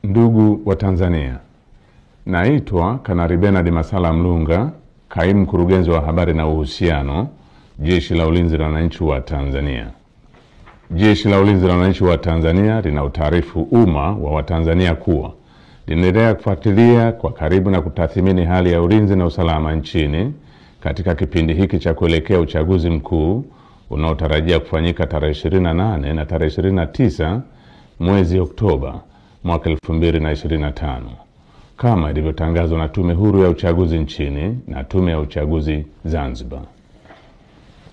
Ndugu wa Tanzania, naitwa Kanali Bernard Masala Mlunga, kaimu mkurugenzi wa habari na uhusiano, Jeshi la Ulinzi la Wananchi wa Tanzania. Jeshi la Ulinzi la Wananchi wa Tanzania linautaarifu umma wa Watanzania kuwa linaendelea kufuatilia kwa karibu na kutathmini hali ya ulinzi na usalama nchini katika kipindi hiki cha kuelekea uchaguzi mkuu unaotarajia kufanyika tarehe 28 na tarehe 29 mwezi Oktoba mwaka 2025 kama ilivyotangazwa na Tume Huru ya Uchaguzi nchini na Tume ya Uchaguzi Zanzibar.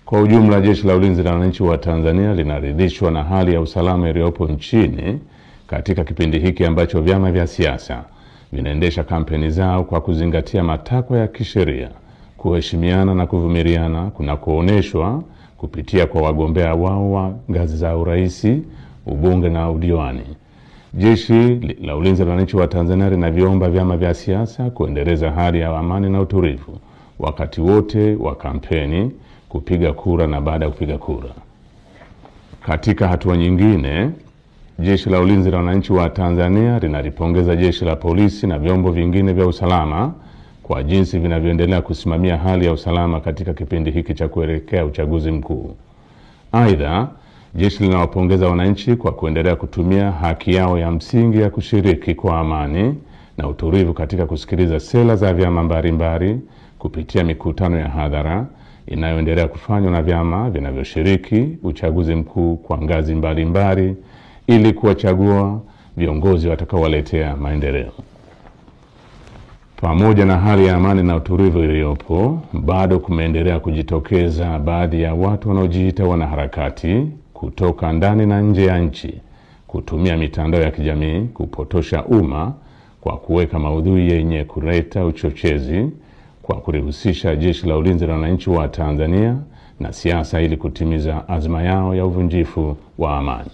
Kwa ujumla, Jeshi la Ulinzi la Wananchi wa Tanzania linaridhishwa na hali ya usalama iliyopo nchini katika kipindi hiki ambacho vyama vya siasa vinaendesha kampeni zao kwa kuzingatia matakwa ya kisheria, kuheshimiana na kuvumiliana kunakooneshwa kupitia kwa wagombea wao wa ngazi za urais, ubunge na udiwani. Jeshi la Ulinzi la Wananchi wa Tanzania linaviomba vyama vya siasa kuendeleza hali ya amani na utulivu wakati wote wa kampeni, kupiga kura na baada ya kupiga kura. Katika hatua nyingine, Jeshi la Ulinzi la Wananchi wa Tanzania linalipongeza Jeshi la Polisi na vyombo vingine vya usalama kwa jinsi vinavyoendelea kusimamia hali ya usalama katika kipindi hiki cha kuelekea uchaguzi mkuu. Aidha, jeshi linawapongeza wananchi kwa kuendelea kutumia haki yao ya msingi ya kushiriki kwa amani na utulivu katika kusikiliza sera za vyama mbalimbali kupitia mikutano ya hadhara inayoendelea kufanywa na vyama vinavyoshiriki uchaguzi mkuu kwa ngazi mbalimbali ili kuwachagua viongozi watakaowaletea maendeleo. Pamoja na hali ya amani na utulivu iliyopo, bado kumeendelea kujitokeza baadhi ya watu wanaojiita wanaharakati kutoka ndani na nje ya nchi kutumia mitandao ya kijamii kupotosha umma kwa kuweka maudhui yenye kuleta uchochezi kwa kulihusisha Jeshi la Ulinzi la Wananchi wa Tanzania na siasa ili kutimiza azma yao ya uvunjifu wa amani.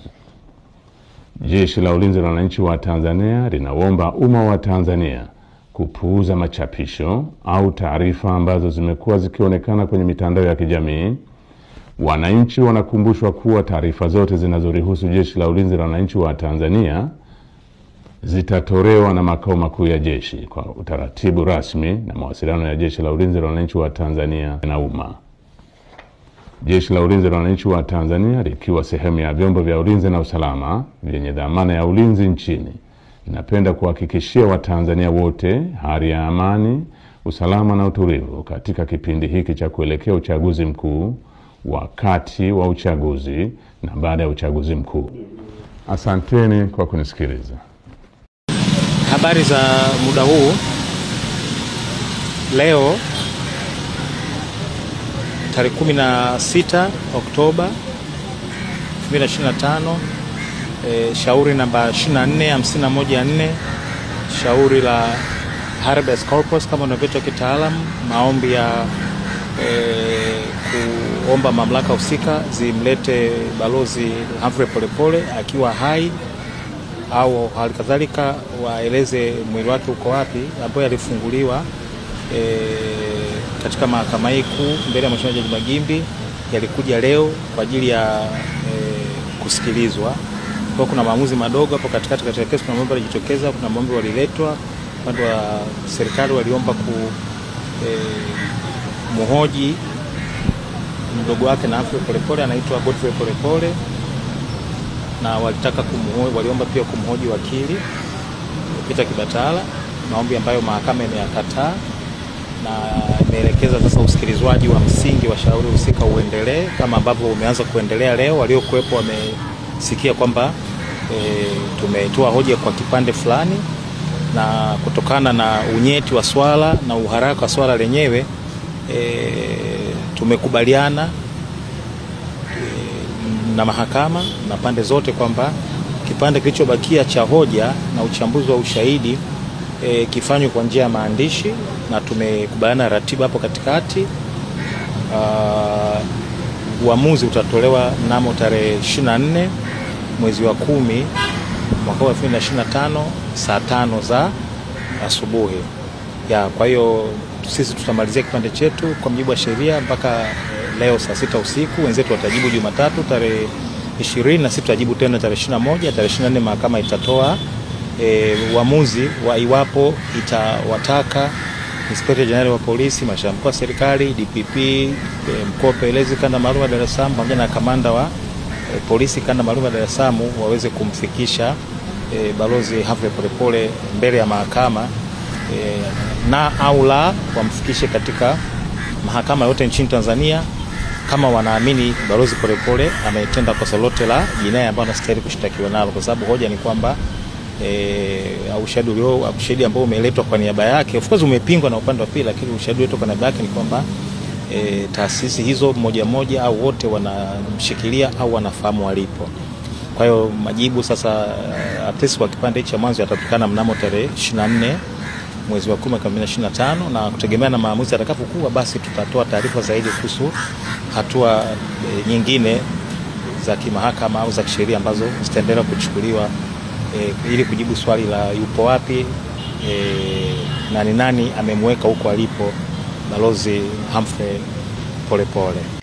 Jeshi la Ulinzi la Wananchi wa Tanzania linaomba umma wa Tanzania kupuuza machapisho au taarifa ambazo zimekuwa zikionekana kwenye mitandao ya kijamii. Wananchi wanakumbushwa kuwa taarifa zote zinazorihusu Jeshi la Ulinzi la Wananchi wa Tanzania zitatolewa na makao makuu ya jeshi kwa utaratibu rasmi na mawasiliano ya Jeshi la Ulinzi la Wananchi wa Tanzania na umma. Jeshi la Ulinzi la Wananchi wa Tanzania likiwa sehemu ya vyombo vya ulinzi na usalama vyenye dhamana ya ulinzi nchini, ninapenda kuhakikishia Watanzania wote hali ya amani, usalama na utulivu katika kipindi hiki cha kuelekea uchaguzi mkuu, wakati wa uchaguzi na baada ya uchaguzi mkuu. Asanteni kwa kunisikiliza. Habari za muda huu. Leo tarehe 16 Oktoba 2025, shauri namba 24514, shauri la habeas corpus kama unavyoitwa kitaalamu, maombi ya kuomba mamlaka husika zimlete Balozi Humphrey Polepole akiwa hai au halikadhalika waeleze mwili wake uko wapi, ambaye alifunguliwa katika mahakama hii kuu mbele ya Mheshimiwa Jaji Magimbi, yalikuja leo kwa ajili ya kusikilizwa. Kwa kuna maamuzi madogo hapo katikati katika kesi, kuna mambo yalijitokeza, kuna mambo waliletwa, upande wa serikali waliomba muhoji mdogo wake na Humphrey Polepole, anaitwa Godfrey Polepole, na walitaka waliomba pia kumhoji wakili Peter Kibatala, maombi ambayo mahakama imeyakataa na imeelekeza sasa usikilizwaji wa msingi wa shauri husika uendelee kama ambavyo umeanza kuendelea leo. Waliokuwepo wamesikia kwamba tumetoa hoja kwa kipande fulani, na kutokana na unyeti wa swala na uharaka wa swala lenyewe tumekubaliana na mahakama na pande zote kwamba kipande kilichobakia cha hoja na uchambuzi wa ushahidi kifanywe kwa njia ya maandishi, na tumekubaliana ratiba hapo katikati. Uamuzi utatolewa mnamo tarehe 24 mwezi wa 10 mwaka 2025 saa 5 za asubuhi. Kwa hiyo sisi tutamalizia kipande chetu kwa mujibu wa sheria mpaka leo saa 6 usiku. Wenzetu watajibu Jumatatu tarehe 20 na sisi tutajibu tena tarehe 21. Tarehe 24 mahakama itatoa uamuzi wa iwapo itawataka Inspector General wa polisi, mashauri mkuu wa serikali, DPP, mkuu wa upelelezi kanda maalum ya Dar es Salaam pamoja na kamanda wa polisi kanda maalum ya Dar es Salaam waweze kumfikisha Balozi Humphrey Polepole mbele ya mahakama na au la wamfikishe katika mahakama yote nchini Tanzania kama wanaamini Balozi Polepole ametenda kosa lote la jinai ambalo anastahili kushtakiwa nalo, kwa sababu hoja ni kwamba ushahidi ambao umeletwa kwa niaba yake, of course umepingwa na upande wa pili, lakini ushahidi wetu kwa niaba yake ni kwamba taasisi hizo moja au wote wanamshikilia au wanafahamu walipo. Kwa hiyo majibu sasa at least kwa kipande cha mwanzo yatapatikana mnamo tarehe 24 mwezi wa 10 2025, na kutegemea na maamuzi atakapokuwa, basi tutatoa taarifa zaidi kuhusu hatua nyingine za kimahakama au za kisheria ambazo zitaendelea kuchukuliwa ili kujibu swali la yupo wapi na ni nani amemweka huko alipo Balozi Humphrey Polepole.